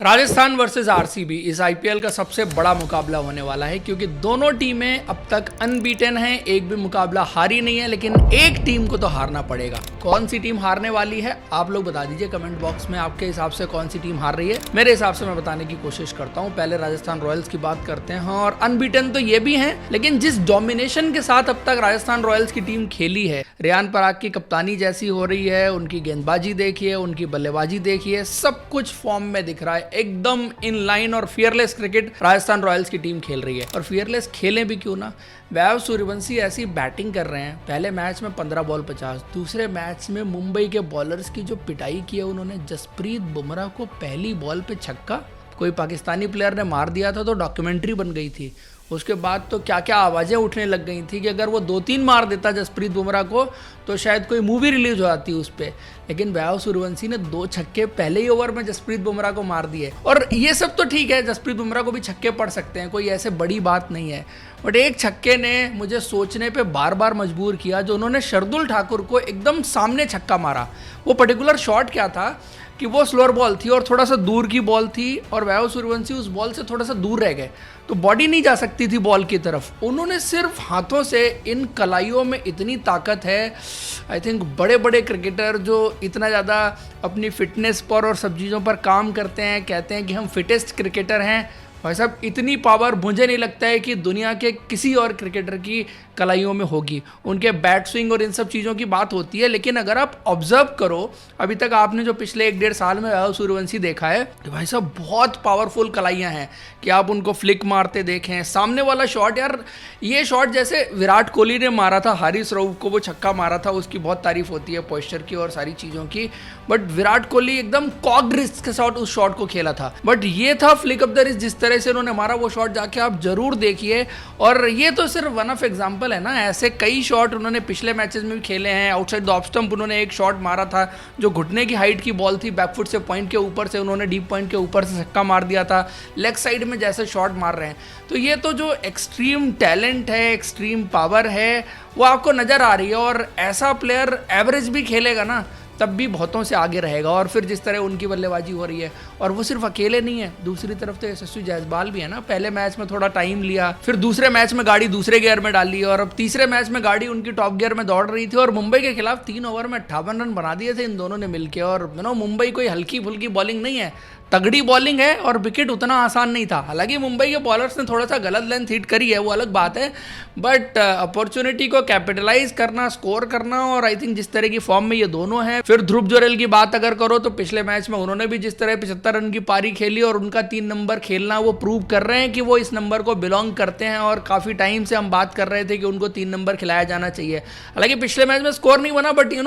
Rajasthan versus RCB इस IPL का सबसे बड़ा मुकाबला होने वाला है क्योंकि दोनों टीमें अब तक अनबीटन हैं, एक भी मुकाबला हारी नहीं है, लेकिन एक टीम को तो हारना पड़ेगा। कौन सी टीम हारने वाली है आप लोग बता दीजिए कमेंट बॉक्स में। आपके हिसाब से कौन सी टीम हार रही है? मेरे हिसाब से मैं बताने की कोशिश करता हूँ। पहले राजस्थान रॉयल्स की बात करते हैं। और अनबीटन तो ये भी है, लेकिन जिस डोमिनेशन के साथ अब तक राजस्थान रॉयल्स की टीम खेली है, रेयान पराग की कप्तानी जैसी हो रही है, उनकी गेंदबाजी देखिए, उनकी बल्लेबाजी देखिए, सब कुछ फॉर्म में दिख रहा है। एकदम इन लाइन और फियरलेस क्रिकेट राजस्थान रॉयल्स की टीम खेल रही है। और फियरलेस खेलें भी क्यों ना, वैभव सूर्यवंशी ऐसी बैटिंग कर रहे हैं। पहले मैच में 15 बॉल 50, दूसरे मैच में मुंबई के बॉलर्स की जो पिटाई की है उन्होंने। जसप्रीत बुमराह को पहली बॉल पे छक्का कोई पाकिस्तानी प्लेयर ने मार दिया था तो डॉक्यूमेंट्री बन गई थी। उसके बाद तो क्या क्या आवाज़ें उठने लग गई थी कि अगर वो 2-3 मार देता जसप्रीत बुमराह को तो शायद कोई मूवी रिलीज हो जाती उस पर। लेकिन वैभव सूर्यवंशी ने 2 छक्के पहले ही ओवर में जसप्रीत बुमराह को मार दिए। और ये सब तो ठीक है, जसप्रीत बुमराह को भी छक्के पड़ सकते हैं, कोई ऐसे बड़ी बात नहीं है। बट एक छक्के ने मुझे सोचने पे बार बार मजबूर किया, जो उन्होंने शार्दुल ठाकुर को एकदम सामने छक्का मारा। वो पर्टिकुलर शॉट क्या था कि वो स्लोअर बॉल थी और थोड़ा सा दूर की बॉल थी और वैभव सूर्यवंशी उस बॉल से थोड़ा सा दूर रह गए, तो बॉडी नहीं जा सकती थी बॉल की तरफ। उन्होंने सिर्फ हाथों से, इन कलाइयों में इतनी ताकत है। आई थिंक बड़े बड़े क्रिकेटर जो इतना ज़्यादा अपनी फिटनेस पर और सब चीज़ों पर काम करते हैं, कहते हैं कि हम फिटेस्ट क्रिकेटर हैं, भाई साहब इतनी पावर मुझे नहीं लगता है कि दुनिया के किसी और क्रिकेटर की कलाइयों में होगी। उनके बैट स्विंग और इन सब चीज़ों की बात होती है, लेकिन अगर आप ऑब्जर्व करो अभी तक आपने जो पिछले 1-1.5 साल में वैभव सूर्यवंशी देखा है कि भाई साहब बहुत पावरफुल कलाइयाँ हैं कि आप उनको फ्लिक मारते देखें। सामने वाला शॉट, यार ये शॉट जैसे विराट कोहली ने मारा था हारिस रऊफ को, वो छक्का मारा था, उसकी बहुत तारीफ होती है पोस्चर की और सारी चीज़ों की। बट विराट कोहली एकदम कॉक्ड रिस्ट के साथ उस शॉट को खेला था। बट ये था फ्लिक ऑफ द रिस्ट, जिस तरह से उन्होंने मारा वो शॉट जाके आप जरूर देखिए। और ये तो सिर्फ वन ऑफ एग्जांपल है ना, ऐसे कई शॉट उन्होंने पिछले मैचेस में भी खेले हैं। आउटसाइड द ऑफ स्टंप उन्होंने एक शॉट मारा था जो घुटने की हाइट की बॉल थी, बैकफुट से पॉइंट के ऊपर से उन्होंने डीप पॉइंट के ऊपर से छक्का मार दिया था। लेग साइड में जैसे शॉट मार रहे हैं, तो ये तो जो एक्सट्रीम टैलेंट है, एक्सट्रीम पावर है, वो आपको नज़र आ रही है। और ऐसा प्लेयर एवरेज भी खेलेगा ना तब भी बहुतों से आगे रहेगा। और फिर जिस तरह उनकी बल्लेबाजी हो रही है, और वो सिर्फ अकेले नहीं है, दूसरी तरफ तो यशस्वी जायसवाल भी है ना। पहले मैच में थोड़ा टाइम लिया, फिर दूसरे मैच में गाड़ी दूसरे गियर में डाली, और अब तीसरे मैच में गाड़ी उनकी टॉप गियर में दौड़ रही थी। और मुंबई के खिलाफ 3 ओवर में 58 रन बना दिए थे इन दोनों ने मिलकर। और मुंबई कोई हल्की फुल्की बॉलिंग नहीं है, तगड़ी बॉलिंग है, और विकेट उतना आसान नहीं था। हालांकि मुंबई के बॉलर्स ने थोड़ा सा गलत लेंथ हिट करी है, वो अलग बात है, बट अपॉर्चुनिटी को कैपिटलाइज करना, स्कोर करना, और आई थिंक जिस तरह की फॉर्म में ये दोनों हैं। फिर ध्रुव जुरेल की बात अगर करो तो पिछले मैच में उन्होंने भी जिस तरह 75 रन की पारी खेली और उनका 3 नंबर खेलना, वो प्रूव कर रहे हैं कि वो इस नंबर को बिलोंग करते हैं। और काफ़ी टाइम से हम बात कर रहे थे कि उनको 3 नंबर खिलाया जाना चाहिए। हालांकि पिछले मैच में स्कोर नहीं बना, बट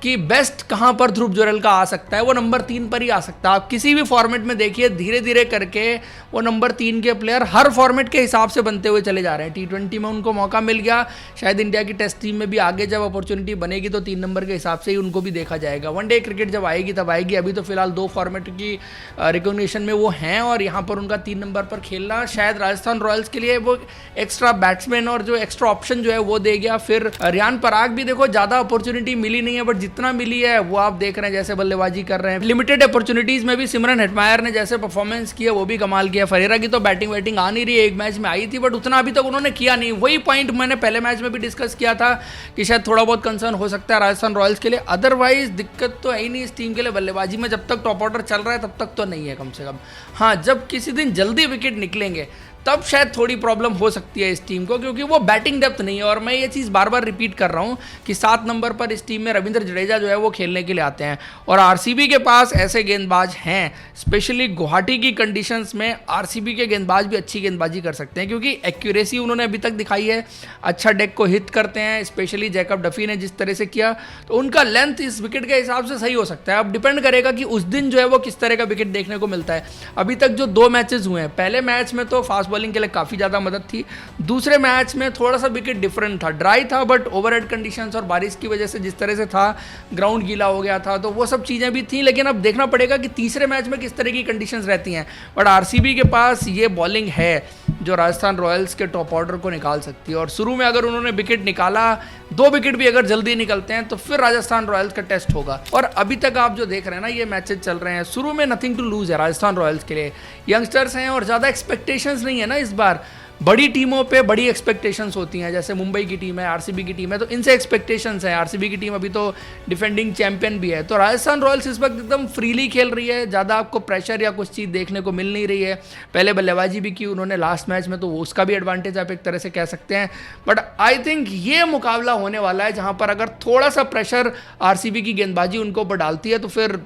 कि बेस्ट कहाँ पर ध्रुव जुरेल का आ सकता है, वो नंबर 3 पर ही आ सकता है। आप किसी भी फॉर्मेट में देखिए, धीरे धीरे करके वो नंबर 3 के प्लेयर हर फॉर्मेट के हिसाब से बनते हुए चले जा रहे हैं। T20 में उनको मौका मिल गया, शायद इंडिया की टेस्ट टीम में भी आगे जब अपॉर्चुनिटी बनेगी तो 3 नंबर के हिसाब से ही उनको भी देखा जाएगा। वनडे क्रिकेट जब आएगी तब आएगी, अभी तो फिलहाल 2 फॉर्मेट की रिकॉग्निशन में वो हैं, और यहाँ पर उनका 3 नंबर पर खेलना शायद राजस्थान रॉयल्स के लिए वो एक्स्ट्रा बैट्समैन और जो एक्स्ट्रा ऑप्शन जो है वो दे गया। फिर रेयान पराग भी देखो, ज़्यादा अपॉर्चुनिटी मिली नहीं है, बट जितना मिली है वो आप देख रहे हैं जैसे बल्लेबाजी कर रहे हैं। लिमिटेड अपॉर्चुनिटीज में भी सिमरन हेटमायर ने जैसे परफॉर्मेंस किया वो भी कमाल किया। फरेरा की तो बैटिंग आ नहीं रही है, एक मैच में आई थी बट उतना अभी तक उन्होंने किया नहीं। वही पॉइंट मैंने पहले मैच में भी डिस्कस किया था कि शायद थोड़ा बहुत कंसर्न हो सकता है राजस्थान रॉयल्स के लिए। अदरवाइज दिक्कत तो है ही नहीं इस टीम के लिए बल्लेबाजी में, जब तक टॉप ऑर्डर चल रहा है तब तक तो नहीं है कम से कम। हाँ, जब किसी दिन जल्दी विकेट निकलेंगे तब शायद थोड़ी प्रॉब्लम हो सकती है इस टीम को, क्योंकि वो बैटिंग डेप्थ नहीं है। और मैं ये चीज़ बार बार रिपीट कर रहा हूँ कि 7 नंबर पर इस टीम में रविंद्र जडेजा जो है वो खेलने के लिए आते हैं, और आरसीबी के पास ऐसे गेंदबाज हैं। स्पेशली गुवाहाटी की कंडीशंस में आरसीबी के गेंदबाज भी अच्छी गेंदबाजी कर सकते हैं, क्योंकि एक्यूरेसी उन्होंने अभी तक दिखाई है, अच्छा डेक को हिट करते हैं। स्पेशली जैकब डफी ने जिस तरह से किया, तो उनका लेंथ इस विकेट के हिसाब से सही हो सकता है। अब डिपेंड करेगा कि उस दिन जो है वो किस तरह का विकेट देखने को मिलता है। अभी तक जो 2 मैचेस हुए हैं, पहले मैच में तो फास्ट बॉलिंग के लिए काफ़ी ज़्यादा मदद थी, दूसरे मैच में थोड़ा सा विकेट डिफरेंट था, ड्राई था, बट ओवरहेड कंडीशंस और बारिश की वजह से जिस तरह से था, ग्राउंड गीला हो गया था, तो वो सब चीज़ें भी थी। लेकिन अब देखना पड़ेगा कि तीसरे मैच में किस तरह की कंडीशंस रहती हैं। बट आरसीबी के पास ये बॉलिंग है जो राजस्थान रॉयल्स के टॉप ऑर्डर को निकाल सकती है। और शुरू में अगर उन्होंने विकेट निकाला, 2 विकेट भी अगर जल्दी निकलते हैं तो फिर राजस्थान रॉयल्स का टेस्ट होगा। और अभी तक आप जो देख रहे हैं ना, ये मैचेस चल रहे हैं, शुरू में नथिंग टू लूज है राजस्थान रॉयल्स के लिए। यंगस्टर्स हैं और ज़्यादा एक्सपेक्टेशंस नहीं है ना इस बार। बड़ी टीमों पे बड़ी एक्सपेक्टेशंस होती हैं, जैसे मुंबई की टीम है, आरसीबी की टीम है, तो इनसे एक्सपेक्टेशंस हैं। आरसीबी की टीम अभी तो डिफेंडिंग चैंपियन भी है। तो राजस्थान रॉयल्स इस वक्त एकदम फ्रीली खेल रही है, ज़्यादा आपको प्रेशर या कुछ चीज़ देखने को मिल नहीं रही है। पहले बल्लेबाजी भी की उन्होंने लास्ट मैच में, तो उसका भी एडवांटेज आप एक तरह से कह सकते हैं। बट आई थिंक ये मुकाबला होने वाला है जहाँ पर अगर थोड़ा सा प्रेशर आरसीबी की गेंदबाजी उनको ऊपर डालती है तो फिर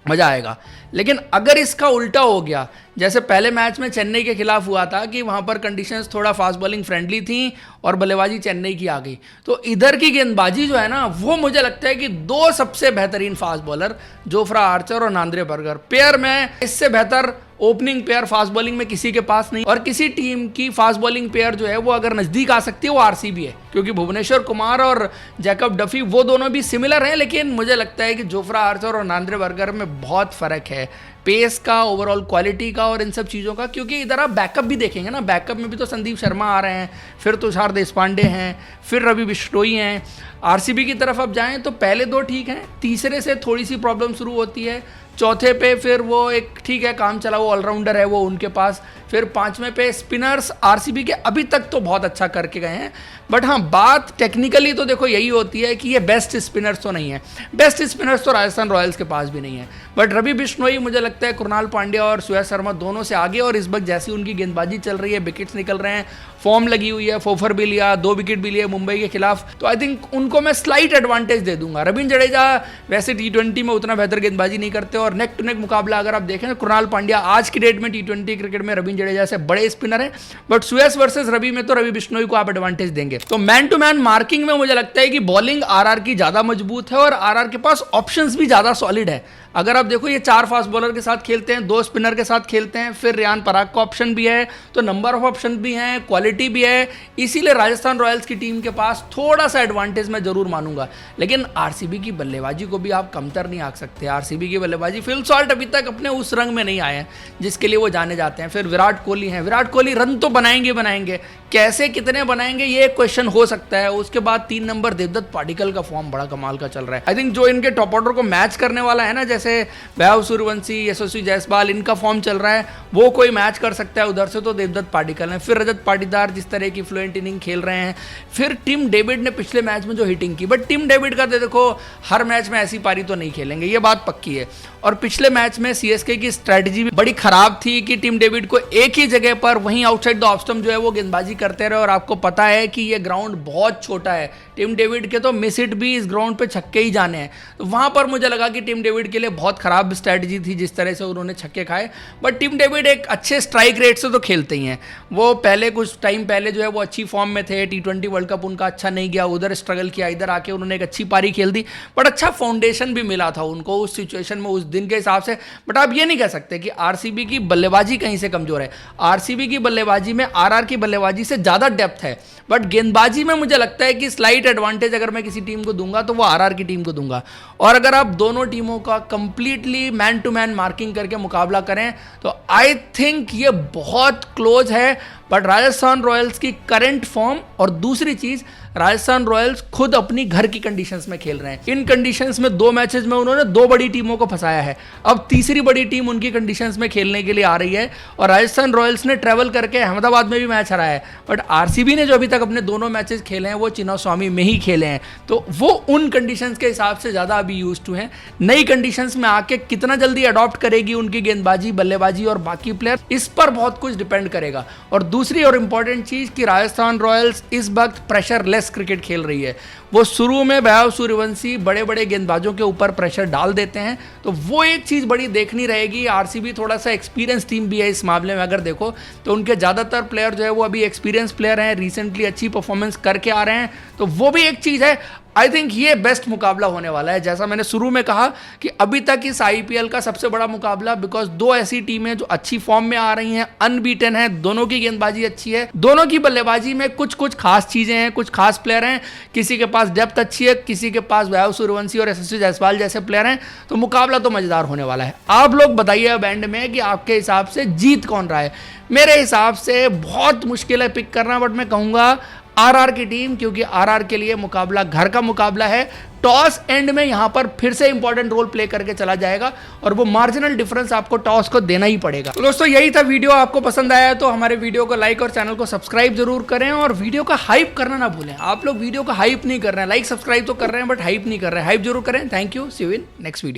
मज़ा आएगा। लेकिन अगर इसका उल्टा हो गया, जैसे पहले मैच में चेन्नई के खिलाफ हुआ था कि वहाँ पर कंडीशंस थोड़ा फास्ट बॉलिंग फ्रेंडली थी और बल्लेबाजी चेन्नई की आ गई, तो इधर की गेंदबाजी जो है ना, वो मुझे लगता है कि 2 सबसे बेहतरीन फास्ट बॉलर, जोफ्रा आर्चर और नांद्रे बर्गर पेयर में, इससे बेहतर ओपनिंग पेयर फास्ट बॉलिंग में किसी के पास नहीं। और किसी टीम की फास्ट बॉलिंग पेयर जो है वो अगर नज़दीक आ सकती है वो आरसीबी है, क्योंकि भुवनेश्वर कुमार और जैकब डफी वो दोनों भी सिमिलर हैं, लेकिन मुझे लगता है कि जोफ्रा आर्चर और नांद्रे बर्गर में बहुत फ़र्क है, पेस का, ओवरऑल क्वालिटी का और इन सब चीज़ों का। क्योंकि इधर आप बैकअप भी देखेंगे ना, बैकअप में भी तो संदीप शर्मा आ रहे हैं, फिर तुषार देशपांडे हैं, फिर रवि बिश्नोई हैं। आरसीबी की तरफ अब जाएं तो पहले 2 ठीक हैं, तीसरे से थोड़ी सी प्रॉब्लम शुरू होती है, चौथे पे फिर वो एक ठीक है काम चला, वो ऑलराउंडर है वो उनके पास, फिर 5वें पे स्पिनर्स आरसीबी के अभी तक तो बहुत अच्छा करके गए हैं। बट हाँ, बात टेक्निकली तो देखो यही होती है कि ये बेस्ट स्पिनर्स तो नहीं है, बेस्ट स्पिनर्स तो राजस्थान रॉयल्स के पास भी नहीं है। बट रवि बिश्नोई मुझे लगता है कृणाल पांड्या और सुयश शर्मा दोनों से आगे, और इस वक्त जैसी उनकी गेंदबाजी चल रही है, विकेट्स निकल रहे हैं, फॉर्म लगी हुई है, फोफर भी लिया, 2 विकेट भी लिए मुंबई के खिलाफ, तो आई थिंक उनको मैं स्लाइट एडवांटेज दे दूंगा। रविंद्र जडेजा वैसे T20 में उतना बेहतर गेंदबाजी नहीं करते, और नेक टू नेक मुकाबला अगर आप देखें, कृणाल पांड्या आज की डेट में T20 क्रिकेट में रविंद्र जडेजा से बड़े स्पिनर हैं। बट सुयश वर्सेस रवि में तो रवि बिश्नोई को आप एडवांटेज देंगे। तो मैन टू मैन मार्किंग में मुझे लगता है कि बॉलिंग आरआर की ज्यादा मजबूत है और आरआर के पास ऑप्शंस भी ज्यादा सॉलिड है। अगर आप देखो, ये 4 फास्ट बॉलर के साथ खेलते हैं, 2 स्पिनर के साथ खेलते हैं, फिर रियान पराग का ऑप्शन भी है, तो नंबर ऑफ ऑप्शन भी हैं, क्वालिटी भी है, इसीलिए राजस्थान रॉयल्स की टीम के पास थोड़ा सा एडवांटेज मैं जरूर मानूंगा। लेकिन आरसीबी की बल्लेबाजी को भी आप कमतर नहीं आंक सकते। आरसीबी की बल्लेबाजी, फिल सॉल्ट अभी तक अपने उस रंग में नहीं आए हैं जिसके लिए वो जाने जाते हैं। फिर विराट कोहली हैं, विराट कोहली रन तो बनाएंगे, कैसे कितने बनाएंगे ये एक क्वेश्चन हो सकता है। उसके बाद 3 नंबर देवदत्त पाडिक्कल का फॉर्म बड़ा कमाल का चल रहा है। आई थिंक जो इनके टॉप ऑर्डर को मैच करने वाला है ना, जैसे वैभव सूर्यवंशी, यशस्वी जायसवाल, इनका फॉर्म चल रहा है, वो कोई मैच कर सकता है उधर से तो देवदत्त पाडिक्कल है। फिर रजत पाटीदार जिस तरह की फ्लुएंट इनिंग खेल रहे हैं, फिर टिम डेविड ने पिछले मैच में जो हिटिंग की, बट टिम डेविड का देखो हर मैच में ऐसी पारी तो नहीं खेलेंगे, ये बात पक्की है। और पिछले मैच में सीएसके की स्ट्रैटेजी भी बड़ी खराब थी कि टिम डेविड को एक ही जगह पर वहीं आउटसाइड द ऑफ स्टंप जो है वो गेंदबाजी करते रहे, और आपको पता है कि ये ग्राउंड बहुत छोटा है, टिम डेविड के तो मिस हिट भी इस ग्राउंड पे छक्के ही जाने हैं। तो वहां पर मुझे लगा कि टिम डेविड के लिए बहुत खराब स्ट्रैटेजी थी जिस तरह से उन्होंने छक्के खाए। बट टिम डेविड एक अच्छे स्ट्राइक रेट से तो खेलते ही हैं, वो पहले कुछ टाइम पहले जो है वो अच्छी फॉर्म में थे, T20 वर्ल्ड कप उनका अच्छा नहीं गया, उधर स्ट्रगल किया, इधर आके उन्होंने एक अच्छी पारी खेल दी, बट अच्छा फाउंडेशन भी मिला था उनको उस सिचुएशन में, उस दिन के हिसाब से। बट आप ये नहीं कह सकते कि आरसीबी की बल्लेबाजी कहीं से कमजोर है। आरसीबी की बल्लेबाजी में आरआर की बल्लेबाजी से ज्यादा डेप्थ है, बट गेंदबाजी में मुझे लगता है कि स्लाइट एडवांटेज अगर मैं किसी टीम को दूंगा तो वो आरआर की टीम को दूंगा। और अगर आप दोनों टीमों का completely man to man marking करके मुकाबला करें तो आई थिंक ये बहुत क्लोज है। बट राजस्थान रॉयल्स की करंट फॉर्म और दूसरी चीज, राजस्थान रॉयल्स खुद अपनी घर की कंडीशंस में खेल रहे हैं। इन कंडीशंस में 2 मैचेस में उन्होंने 2 बड़ी टीमों को फंसाया है, अब तीसरी बड़ी टीम उनकी कंडीशंस में खेलने के लिए आ रही है। और राजस्थान रॉयल्स ने ट्रेवल करके अहमदाबाद में भी मैच हराया है, बट आरसीबी ने जो अभी तक अपने दोनों मैचेस खेले हैं वो चिन्नास्वामी में ही खेले हैं, तो वो उन कंडीशंस के हिसाब से ज़्यादा अभी यूज टू हैं। नई कंडीशंस में आके कितना जल्दी अडॉप्ट करेगी उनकी गेंदबाजी, बल्लेबाजी और बाकी प्लेयर, इस पर बहुत कुछ डिपेंड करेगा। और दूसरी और इंपॉर्टेंट चीज़ कि राजस्थान रॉयल्स इस वक्त प्रेशर लेस क्रिकेट खेल रही है। वो शुरू में वैभव सूर्यवंशी बड़े बड़े गेंदबाजों के ऊपर प्रेशर डाल देते हैं, तो वो एक चीज़ बड़ी देखनी रहेगी। आरसीबी थोड़ा सा एक्सपीरियंस टीम भी है इस मामले में, अगर देखो तो उनके ज़्यादातर प्लेयर जो है वो अभी एक्सपीरियंस प्लेयर हैं, रिसेंटली अच्छी परफॉर्मेंस करके आ रहे हैं, तो वो भी एक चीज़ है। आई थिंक ये बेस्ट मुकाबला होने वाला है। जैसा मैंने शुरू में कहा कि अभी तक इस आईपीएल का सबसे बड़ा मुकाबला, बिकॉज दो ऐसी टीमें जो अच्छी फॉर्म में आ रही हैं, अनबीटन है, दोनों की गेंदबाजी अच्छी है, दोनों की बल्लेबाजी में कुछ कुछ खास चीजें हैं, कुछ खास प्लेयर हैं, किसी के पास डेप्थ अच्छी है, किसी के पास वैभव सूर्यवंशी और यशस्वी जायसवाल जैसे प्लेयर हैं। तो मुकाबला तो मजेदार होने वाला है। आप लोग बताइए अब एंड में कि आपके हिसाब से जीत कौन रहा है। मेरे हिसाब से बहुत मुश्किल है पिक करना, बट मैं कहूंगा आरआर की टीम, क्योंकि आरआर के लिए मुकाबला घर का मुकाबला है। टॉस एंड में यहां पर फिर से इंपॉर्टेंट रोल प्ले करके चला जाएगा और वो मार्जिनल डिफरेंस आपको टॉस को देना ही पड़ेगा। तो दोस्तों यही था वीडियो। आपको पसंद आया तो हमारे वीडियो को लाइक और चैनल को सब्सक्राइब जरूर करें और वीडियो का हाइप करना ना भूलें। आप लोग वीडियो का हाइप नहीं कर रहे हैं, लाइक सब्सक्राइब तो कर रहे हैं बट हाइप नहीं कर रहे हैं। हाइप जरूर करें। Thank you, see you in next video.